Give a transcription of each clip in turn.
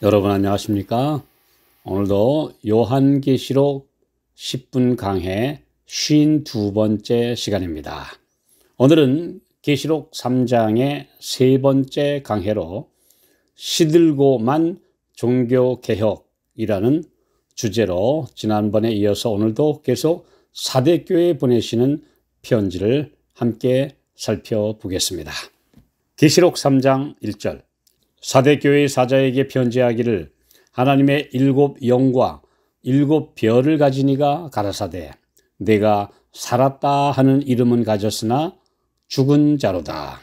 여러분 안녕하십니까? 오늘도 요한계시록 10분 강해 52번째 시간입니다. 오늘은 계시록 3장의 세 번째 강해로 시들고만 종교개혁이라는 주제로 지난번에 이어서 오늘도 계속 사대교회에 보내시는 편지를 함께 살펴보겠습니다. 계시록 3장 1절 사대교회의 사자에게 편지하기를 하나님의 7 영과 7 별을 가진 이가 가라사대 내가 살았다 하는 이름은 가졌으나 죽은 자로다.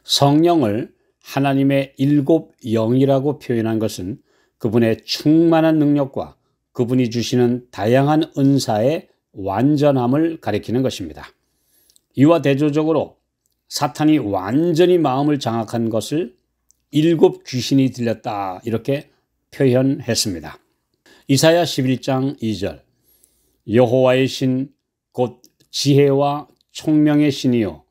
성령을 하나님의 7 영이라고 표현한 것은 그분의 충만한 능력과 그분이 주시는 다양한 은사의 완전함을 가리키는 것입니다. 이와 대조적으로 사탄이 완전히 마음을 장악한 것을 7 귀신이 들렸다 이렇게 표현했습니다. 이사야 11장 2절 여호와의 신 곧 지혜와 총명의 신이요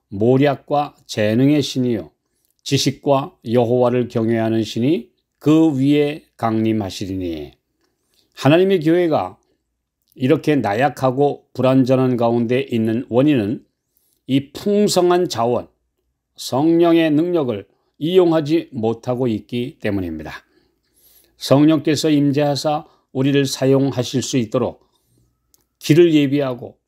모략과 재능의 신이요 지식과 여호와를 경외하는 신이 그 위에 강림하시리니. 하나님의 교회가 이렇게 나약하고 불완전한 가운데 있는 원인은 이 풍성한 자원, 성령의 능력을 이용하지 못하고 있기 때문입니다. 성령께서 임재하사 우리를 사용하실 수 있도록 길을 예비하고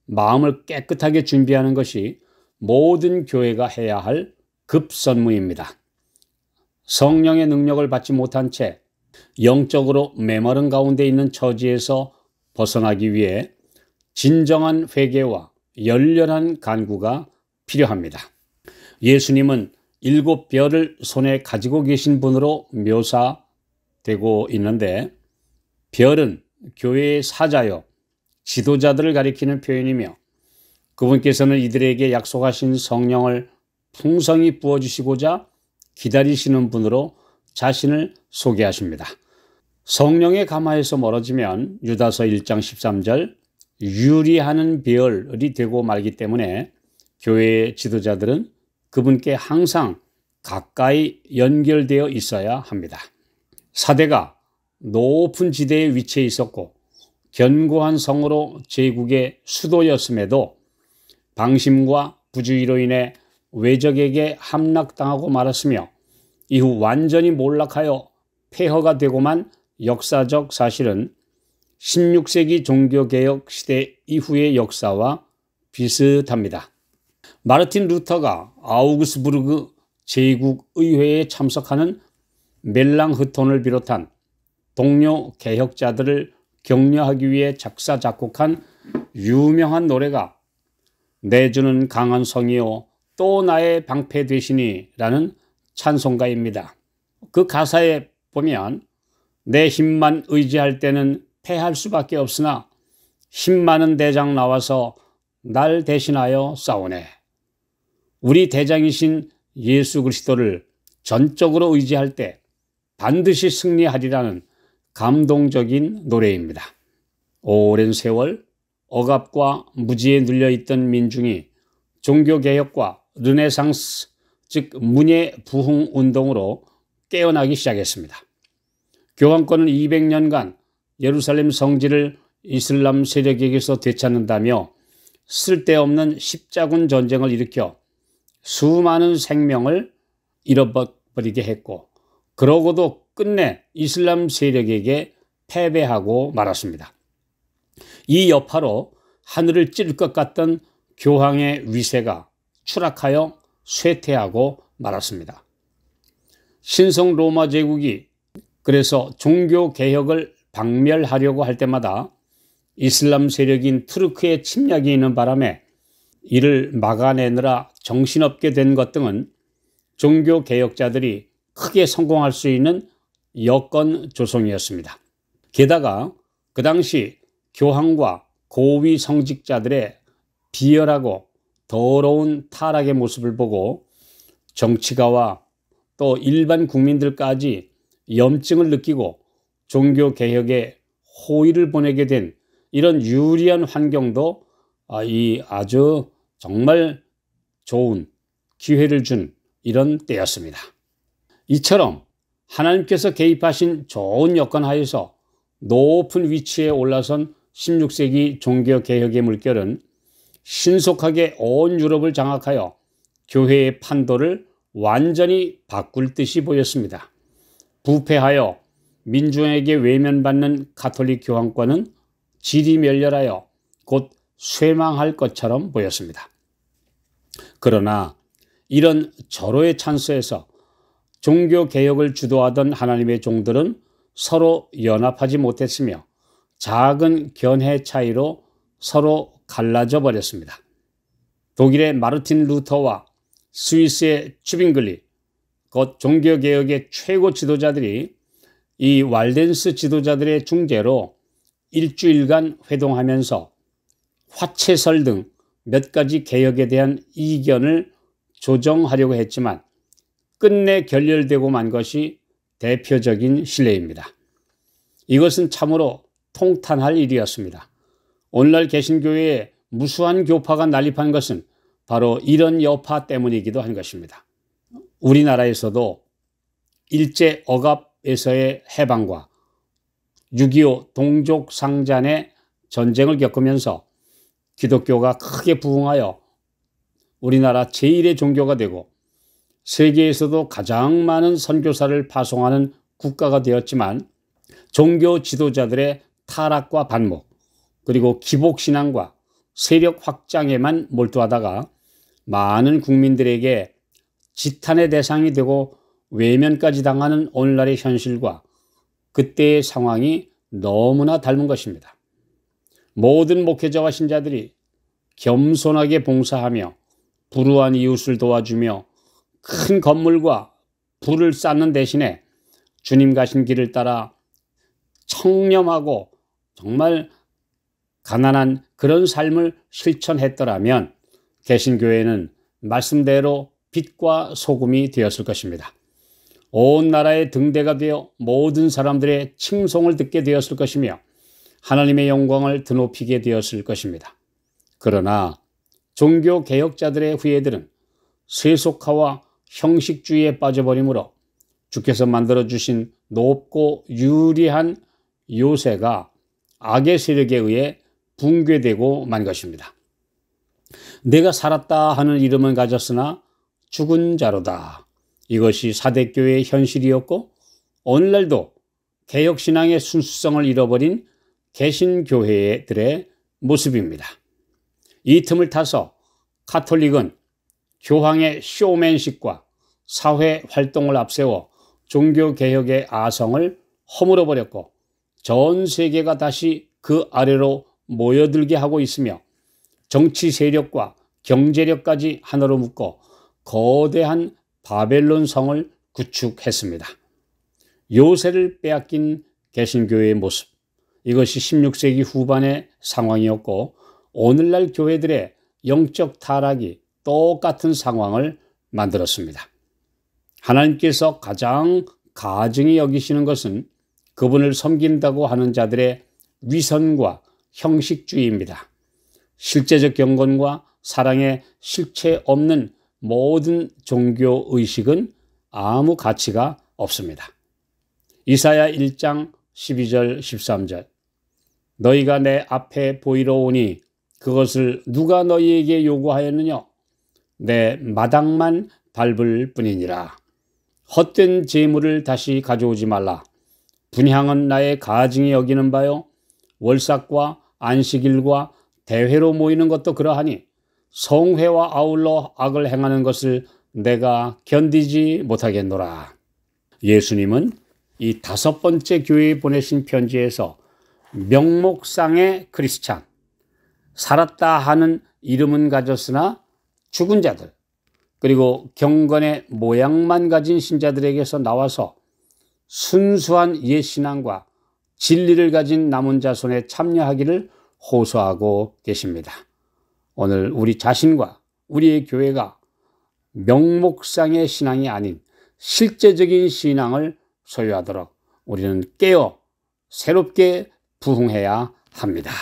마음을 깨끗하게 준비하는 것이 모든 교회가 해야 할 급선무입니다. 성령의 능력을 받지 못한 채 영적으로 메마른 가운데 있는 처지에서 벗어나기 위해 진정한 회개와 열렬한 간구가 필요합니다. 예수님은 7 별을 손에 가지고 계신 분으로 묘사되고 있는데 별은 교회의 사자요 지도자들을 가리키는 표현이며 그분께서는 이들에게 약속하신 성령을 풍성히 부어주시고자 기다리시는 분으로 자신을 소개하십니다. 성령의 감화에서 멀어지면 유다서 1장 13절 유리하는 별이 되고 말기 때문에 교회의 지도자들은 그분께 항상 가까이 연결되어 있어야 합니다. 사대가 높은 지대에 위치해 있었고 견고한 성으로 제국의 수도였음에도 방심과 부주의로 인해 외적에게 함락당하고 말았으며 이후 완전히 몰락하여 폐허가 되고만 역사적 사실은 16세기 종교개혁 시대 이후의 역사와 비슷합니다. 마르틴 루터가 아우그스부르크 제국의회에 참석하는 멜랑흐톤을 비롯한 동료 개혁자들을 격려하기 위해 작사 작곡한 유명한 노래가 내주는 강한 성이요 또 나의 방패 되시니 라는 찬송가입니다. 그 가사에 보면 내 힘만 의지할 때는 패할 수밖에 없으나 힘 많은 대장 나와서 날 대신하여 싸우네. 우리 대장이신 예수 그리스도를 전적으로 의지할 때 반드시 승리하리라는 감동적인 노래입니다. 오랜 세월 억압과 무지에 눌려있던 민중이 종교개혁과 르네상스 즉 문예 부흥 운동으로 깨어나기 시작했습니다. 교황권은 200년간 예루살렘 성지를 이슬람 세력에게서 되찾는다며 쓸데없는 십자군 전쟁을 일으켜 수많은 생명을 잃어버리게 했고 그러고도 끝내 이슬람 세력에게 패배하고 말았습니다. 이 여파로 하늘을 찌를 것 같던 교황의 위세가 추락하여 쇠퇴하고 말았습니다. 신성 로마 제국이 그래서 종교개혁을 박멸하려고 할 때마다 이슬람 세력인 투르크의 침략이 있는 바람에 이를 막아내느라 정신없게 된 것 등은 종교개혁자들이 크게 성공할 수 있는 여건 조성이었습니다. 게다가 그 당시 교황과 고위 성직자들의 비열하고 더러운 타락의 모습을 보고 정치가와 또 일반 국민들까지 염증을 느끼고 종교개혁에 호의를 보내게 된 이런 유리한 환경도 아주 정말 좋은 기회를 준 이런 때였습니다. 이처럼 하나님께서 개입하신 좋은 여건 하에서 높은 위치에 올라선 16세기 종교개혁의 물결은 신속하게 온 유럽을 장악하여 교회의 판도를 완전히 바꿀 듯이 보였습니다. 부패하여 민중에게 외면받는 가톨릭 교황권은 지리멸렬하여 곧 쇠망할 것처럼 보였습니다. 그러나 이런 절호의 찬스에서 종교개혁을 주도하던 하나님의 종들은 서로 연합하지 못했으며 작은 견해 차이로 서로 갈라져 버렸습니다. 독일의 마르틴 루터와 스위스의 츠빙글리, 곧 종교개혁의 최고 지도자들이 이 walden스 지도자들의 중재로 일주일간 회동하면서 화채설 등 몇 가지 개혁에 대한 이견을 조정하려고 했지만 끝내 결렬되고 만 것이 대표적인 실례입니다. 이것은 참으로 통탄할 일이었습니다. 오늘날 개신교회에 무수한 교파가 난립한 것은 바로 이런 여파 때문이기도 한 것입니다. 우리나라에서도 일제 억압에서의 해방과 6.25 동족상잔의 전쟁을 겪으면서 기독교가 크게 부흥하여 우리나라 제1의 종교가 되고 세계에서도 가장 많은 선교사를 파송하는 국가가 되었지만 종교 지도자들의 타락과 반목, 그리고 기복신앙과 세력 확장에만 몰두하다가 많은 국민들에게 지탄의 대상이 되고 외면까지 당하는 오늘날의 현실과 그때의 상황이 너무나 닮은 것입니다. 모든 목회자와 신자들이 겸손하게 봉사하며 불우한 이웃을 도와주며 큰 건물과 부를 쌓는 대신에 주님 가신 길을 따라 청렴하고 정말 가난한 그런 삶을 실천했더라면 개신교회는 말씀대로 빛과 소금이 되었을 것입니다. 온 나라의 등대가 되어 모든 사람들의 칭송을 듣게 되었을 것이며 하나님의 영광을 드높이게 되었을 것입니다. 그러나 종교개혁자들의 후예들은 세속화와 형식주의에 빠져버리므로 주께서 만들어주신 높고 유리한 요새가 악의 세력에 의해 붕괴되고 만 것입니다. 내가 살았다 하는 이름은 가졌으나 죽은 자로다. 이것이 사대교회의 현실이었고 오늘날도 개혁신앙의 순수성을 잃어버린 개신교회들의 모습입니다. 이 틈을 타서 가톨릭은 교황의 쇼맨십과 사회 활동을 앞세워 종교개혁의 아성을 허물어 버렸고 전 세계가 다시 그 아래로 모여들게 하고 있으며 정치 세력과 경제력까지 하나로 묶어 거대한 바벨론 성을 구축했습니다. 요새를 빼앗긴 개신교회의 모습, 이것이 16세기 후반의 상황이었고 오늘날 교회들의 영적 타락이 똑같은 상황을 만들었습니다. 하나님께서 가장 가증히 여기시는 것은 그분을 섬긴다고 하는 자들의 위선과 형식주의입니다. 실제적 경건과 사랑의 실체 없는 모든 종교의식은 아무 가치가 없습니다. 이사야 1장 12절 13절 너희가 내 앞에 보이러 오니 그것을 누가 너희에게 요구하였느냐? 내 마당만 밟을 뿐이니라. 헛된 재물을 다시 가져오지 말라. 분향은 나의 가증히 여기는 바요. 월삭과 안식일과 대회로 모이는 것도 그러하니 성회와 아울러 악을 행하는 것을 내가 견디지 못하겠노라. 예수님은 이 5번째 교회에 보내신 편지에서 명목상의 크리스찬, 살았다 하는 이름은 가졌으나 죽은 자들, 그리고 경건의 모양만 가진 신자들에게서 나와서 순수한 옛신앙과 진리를 가진 남은 자손에 참여하기를 호소하고 계십니다. 오늘 우리 자신과 우리의 교회가 명목상의 신앙이 아닌 실제적인 신앙을 소유하도록 우리는 깨어 새롭게 부흥해야 합니다.